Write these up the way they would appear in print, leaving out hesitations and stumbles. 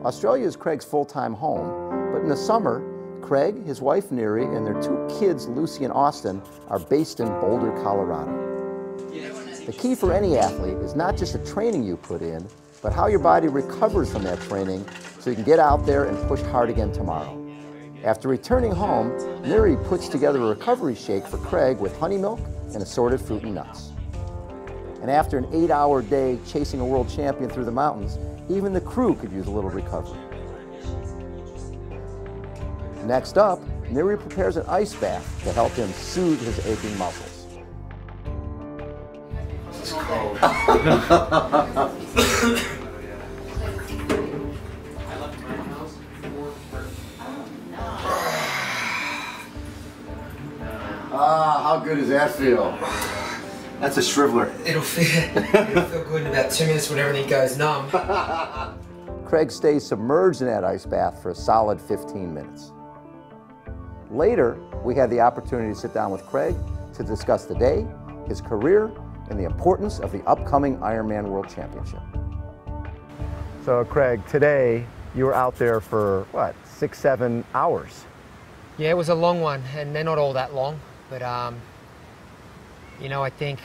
Australia is Craig's full-time home, but in the summer, Craig, his wife Neri, and their 2 kids, Lucy and Austin, are based in Boulder, Colorado. The key for any athlete is not just the training you put in, but how your body recovers from that training so you can get out there and push hard again tomorrow. After returning home, Neri puts together a recovery shake for Craig with honey milk and assorted fruit and nuts. And after an 8-hour day chasing a world champion through the mountains, even the crew could use a little recovery. Next up, Neri prepares an ice bath to help him soothe his aching muscles. This is cold. How good does that feel? That's a shriveler. It'll feel good in about 2 minutes when everything goes numb. Craig stays submerged in that ice bath for a solid 15 minutes. Later, we had the opportunity to sit down with Craig to discuss the day, his career, and the importance of the upcoming Ironman World Championship. So Craig, today you were out there for what, 6-7 hours? Yeah, it was a long one, and they're not all that long, but you know, I think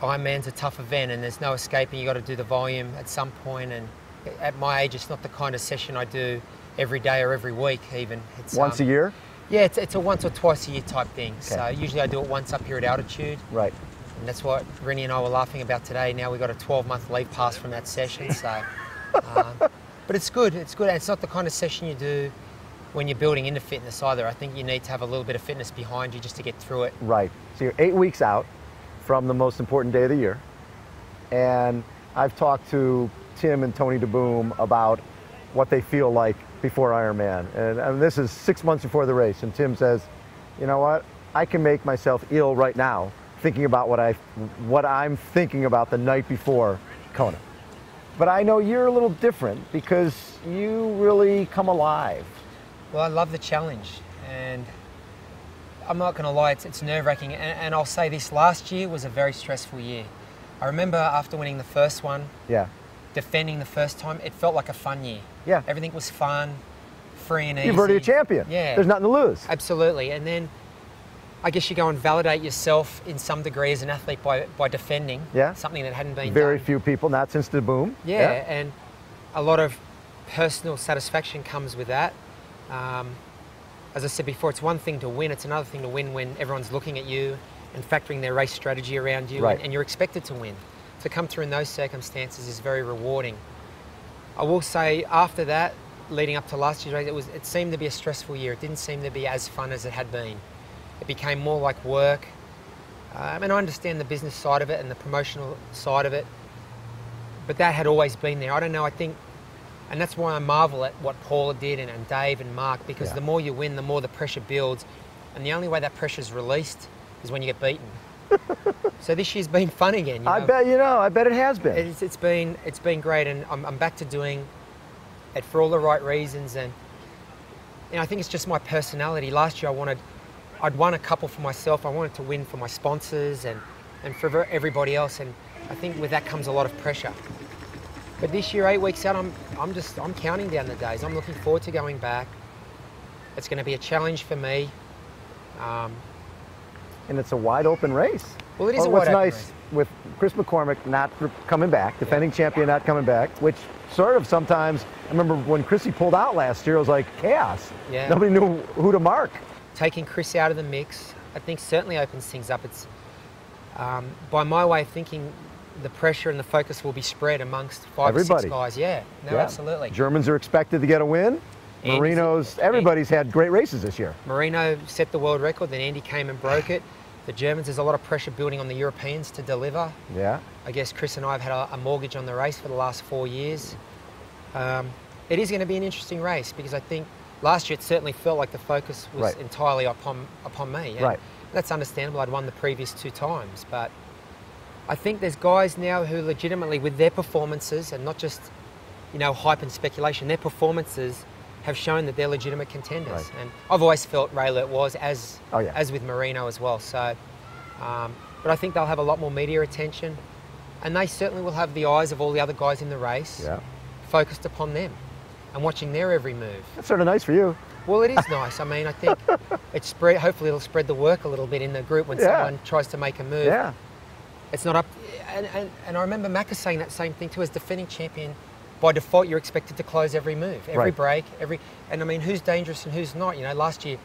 Ironman's a tough event and there's no escaping. You got to do the volume at some point, and at my age it's not the kind of session I do every day or every week even. It's once a year? Yeah, it's a once or twice a year type thing. Okay. So usually I do it once up here at altitude. Right. And that's what Rennie and I were laughing about today. Now we've got a 12-month leave pass from that session. So, but it's good. It's good. And it's not the kind of session you do when you're building into fitness either. I think you need to have a little bit of fitness behind you just to get through it. Right. So you're 8 weeks out from the most important day of the year. And I've talked to Tim and Tony DeBoom about what they feel like before Ironman. And this is 6 months before the race. And Tim says, you know what? I can make myself ill right now thinking about what I'm thinking about the night before Kona. But I know you're a little different because you really come alive. Well, I love the challenge, and I'm not going to lie, it's nerve-wracking, and I'll say this, last year was a very stressful year. I remember after winning the first one, defending the first time, it felt like a fun year. Yeah. Everything was fun, free and easy. You're already a champion. Yeah. There's nothing to lose. Absolutely, and then I guess you go and validate yourself in some degree as an athlete by defending something that hadn't been done. Very few people, not since the boom. Yeah, and a lot of personal satisfaction comes with that. As I said before, it's one thing to win, it's another thing to win when everyone's looking at you and factoring their race strategy around you, and you're expected to win. To come through in those circumstances is very rewarding. I will say after that, leading up to last year's race, it seemed to be a stressful year. It didn't seem to be as fun as it had been. It became more like work. And I understand the business side of it and the promotional side of it, but that had always been there. I don't know, I think, and that's why I marvel at what Paula did and Dave and Mark, because the more you win, the more the pressure builds. And the only way that pressure's released is when you get beaten. So this year's been fun again. You know? I bet it has been. It's been great, and I'm back to doing it for all the right reasons. And you know, I think it's just my personality. Last year I'd won a couple for myself. I wanted to win for my sponsors and for everybody else. And I think with that comes a lot of pressure. But this year, 8 weeks out, I'm counting down the days. I'm looking forward to going back. It's going to be a challenge for me. And it's a wide open race. Well, it is a wide open race. What's nice with Chris McCormick not coming back, defending champion not coming back, which sort of sometimes, I remember when Chrissy pulled out last year, it was like chaos. Yeah. Nobody knew who to mark. Taking Chris out of the mix, I think certainly opens things up. It's, by my way of thinking, the pressure and the focus will be spread amongst five or six guys. Yeah, absolutely. Germans are expected to get a win. Marino's, everybody's had great races this year. Marino set the world record, then Andy came and broke it. The Germans, there's a lot of pressure building on the Europeans to deliver. Yeah. I guess Chris and I have had a mortgage on the race for the last 4 years. It is going to be an interesting race because I think last year it certainly felt like the focus was entirely upon me. And that's understandable. I'd won the previous 2 times, but I think there's guys now who legitimately, with their performances, and not just, you know, hype and speculation, their performances have shown that they're legitimate contenders. And I've always felt Ray Lert was, as with Marino as well. So, but I think they'll have a lot more media attention, and they certainly will have the eyes of all the other guys in the race. focused upon them and watching their every move. That's sort of nice for you. Well, it is nice. I mean, I think hopefully it'll spread the work a little bit in the group when someone tries to make a move. Yeah. It's not up, and I remember Macca saying that same thing too. As defending champion, by default, you're expected to close every move, every break, and I mean, who's dangerous and who's not? You know, last year,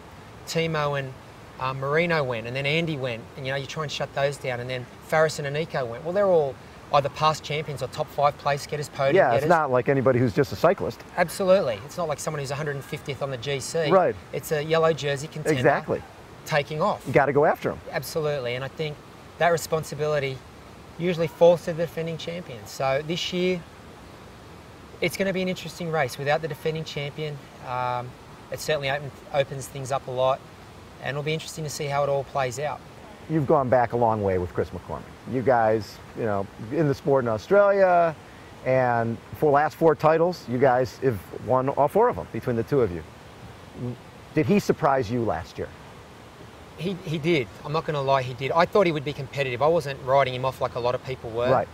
Timo and Marino went, and then Andy went, and you know, you try and shut those down, and then Faris and Aniko went. Well, they're all either past champions or top 5 place getters, podium getters. It's not like anybody who's just a cyclist. Absolutely. It's not like someone who's 150th on the GC. Right. It's a yellow jersey contender. Exactly. Taking off. You got to go after them. Absolutely. And I think that responsibility usually falls to the defending champion. So this year, it's going to be an interesting race. Without the defending champion, it certainly opens things up a lot. And it'll be interesting to see how it all plays out. You've gone back a long way with Chris McCormick. You guys, you know, in the sport in Australia, and for the last 4 titles, you guys have won all 4 of them between the 2 of you. Did he surprise you last year? He did. I'm not going to lie, he did. I thought he would be competitive. I wasn't riding him off like a lot of people were. Right.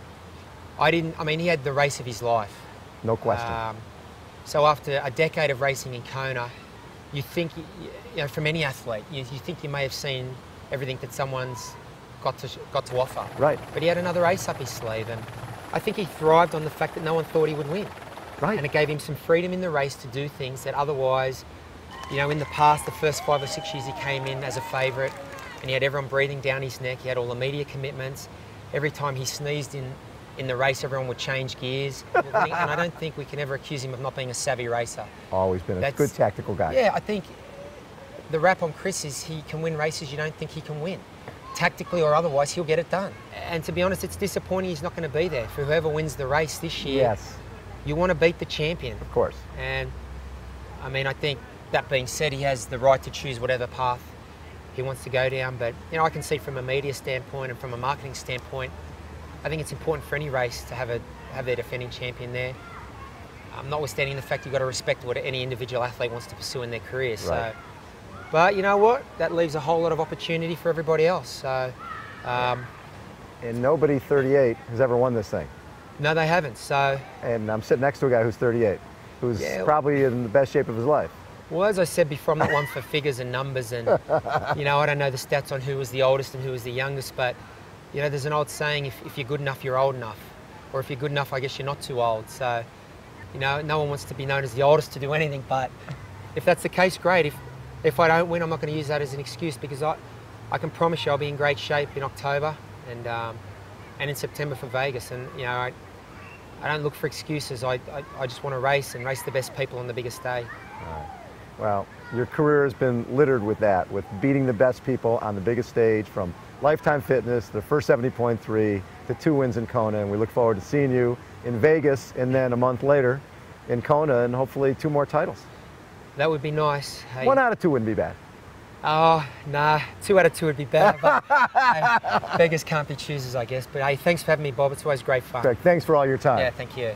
I mean, he had the race of his life. No question. So after a decade of racing in Kona, you think, you know, from any athlete, you think you may have seen everything that someone's got to offer. Right. But he had another race up his sleeve, and I think he thrived on the fact that no one thought he would win. Right. And it gave him some freedom in the race to do things that otherwise, you know, in the past, the first 5 or 6 years he came in as a favourite, and he had everyone breathing down his neck. He had all the media commitments. Every time he sneezed in the race, everyone would change gears. And I don't think we can ever accuse him of not being a savvy racer. Always been a good tactical guy. Yeah, I think the rap on Chris is he can win races you don't think he can win. Tactically or otherwise, he'll get it done. And to be honest, it's disappointing he's not going to be there. For whoever wins the race this year, yes, you want to beat the champion. Of course. And, I mean, I think that being said, he has the right to choose whatever path he wants to go down. But, you know, I can see from a media standpoint and from a marketing standpoint, I think it's important for any race to have their defending champion there. Notwithstanding the fact you've got to respect what any individual athlete wants to pursue in their career. Right. So, but you know what? That leaves a whole lot of opportunity for everybody else. So, and nobody 38 has ever won this thing. No, they haven't. So, and I'm sitting next to a guy who's 38, who's probably in the best shape of his life. Well, as I said before, I'm not one for figures and numbers, and you know, I don't know the stats on who was the oldest and who was the youngest, but you know, there's an old saying: if you're good enough, you're old enough, or if you're good enough, I guess you're not too old. So, you know, no one wants to be known as the oldest to do anything, but if that's the case, great. If I don't win, I'm not going to use that as an excuse, because I can promise you I'll be in great shape in October and in September for Vegas. And you know, I don't look for excuses. I just want to race the best people on the biggest day. All right. Well, your career has been littered with that, with beating the best people on the biggest stage, from Lifetime Fitness, the first 70.3, to 2 wins in Kona, and we look forward to seeing you in Vegas, and then a month later in Kona, and hopefully 2 more titles. That would be nice. Hey. 1 out of 2 wouldn't be bad. Oh, nah, 2 out of 2 would be better, but hey, beggars can't be choosers, I guess. But hey, thanks for having me, Bob. It's always great fun. Thanks for all your time. Yeah, thank you.